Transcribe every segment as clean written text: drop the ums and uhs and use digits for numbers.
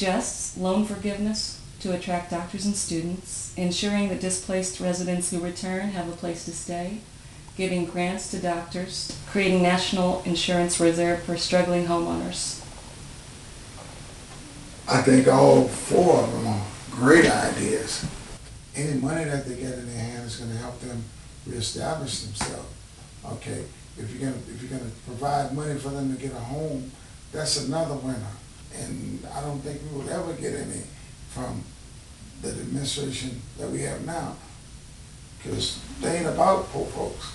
suggests loan forgiveness to attract doctors and students, ensuring that displaced residents who return have a place to stay, giving grants to doctors, creating national insurance reserve for struggling homeowners. I think all four of them are great ideas. Any money that they get in their hand is going to help them reestablish themselves. Okay, if you're gonna provide money for them to get a home, that's another winner. And I don't think we will ever get any from the administration that we have now, because they ain't about poor folks.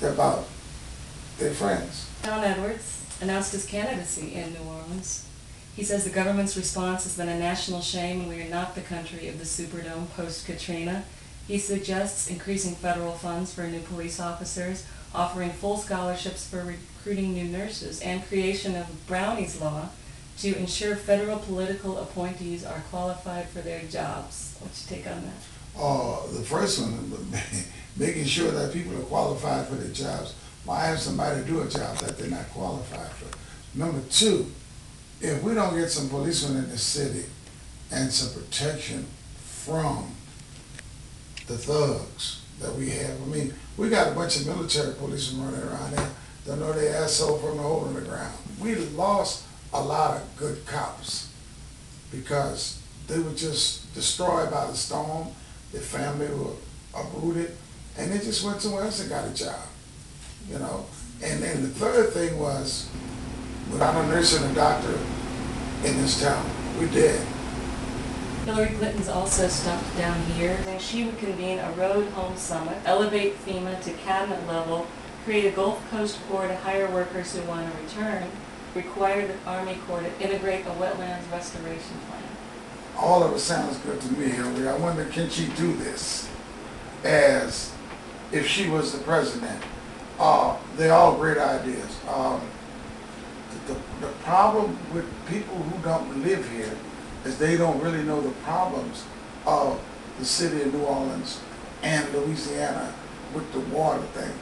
They're about their friends. John Edwards announced his candidacy in New Orleans. He says the government's response has been a national shame and we are not the country of the Superdome post-Katrina. He suggests increasing federal funds for new police officers, offering full scholarships for recruiting new nurses, and creation of Brownie's Law to ensure federal political appointees are qualified for their jobs. What's your take on that? The first one, making sure that people are qualified for their jobs. Why have somebody do a job that they're not qualified for? Number two, if we don't get some policemen in the city and some protection from the thugs that we have, I mean, we got a bunch of military policemen running around there that know their asshole from the hole in the ground. We lost a lot of good cops because they were just destroyed by the storm. Their family were uprooted, and they just went somewhere else and got a job, you know. And then the third thing was, without a nurse and a doctor in this town, we're dead. Hillary Clinton's also stopped down here. She would convene a road home summit, elevate FEMA to cabinet level, create a Gulf Coast Corps to hire workers who want to return, require the Army Corps to integrate a wetlands restoration plan. All of it sounds good to me, Hillary. I wonder, can she do this as if she was the president? They're all great ideas. The problem with people who don't live here is they don't really know the problems of the city of New Orleans and Louisiana with the water thing.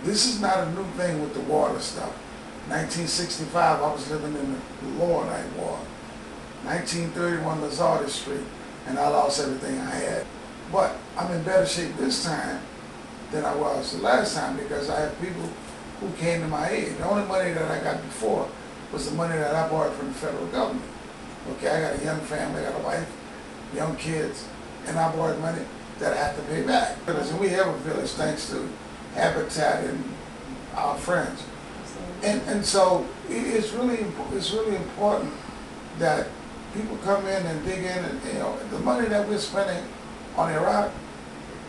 This is not a new thing with the water stuff. 1965, I was living in the Lower Ninth Ward. 1931, Lazardis Street, and I lost everything I had. But I'm in better shape this time than I was the last time because I have people who came to my aid. The only money that I got before was the money that I borrowed from the federal government. Okay, I got a young family, I got a wife, young kids, and I borrowed money that I have to pay back. And we have a village thanks to Habitat and our friends. And so it's really important that people come in and dig in, and you know, the money that we're spending on Iraq,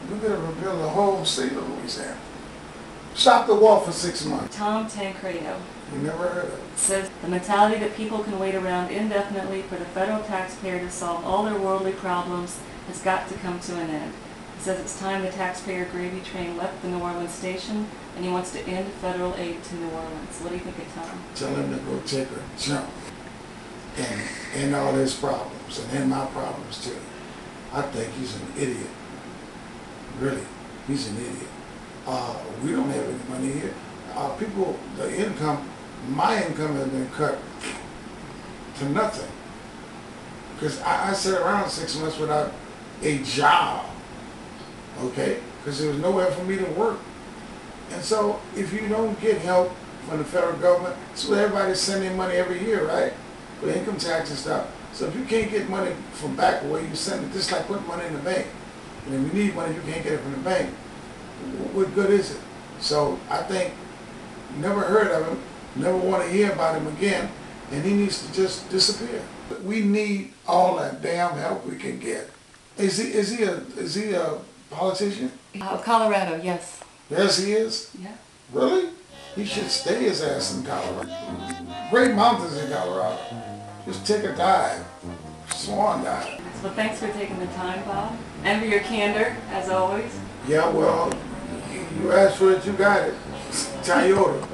we're going to rebuild the whole state of Louisiana. Stop the war for 6 months. Tom Tancredo. You never heard of it. Says the mentality that people can wait around indefinitely for the federal taxpayer to solve all their worldly problems has got to come to an end. He says it's time the taxpayer gravy train left the New Orleans station, and he wants to end federal aid to New Orleans. What do you think of Tom? Tell him to go take a jump and end all his problems and end my problems too. I think he's an idiot. Really, he's an idiot. We don't have any money here. People, the income, my income has been cut to nothing. Because I sat around 6 months without a job, okay? Because there was nowhere for me to work. And so if you don't get help from the federal government, so everybody's sending money every year, right? For income tax and stuff. So if you can't get money from back where you send it, just like putting money in the bank. And if you need money, you can't get it from the bank. What good is it? So I think, never heard of him, never want to hear about him again, and he needs to just disappear. We need all that damn help we can get. Is he a politician? Colorado, yes. Yes, he is? Yeah. Really? He should stay his ass in Colorado. Great mountains in Colorado. Just take a dive. Swan dive. Well, thanks for taking the time, Bob. And for your candor, as always. Yeah, well, you asked for it, you got it. Toyota.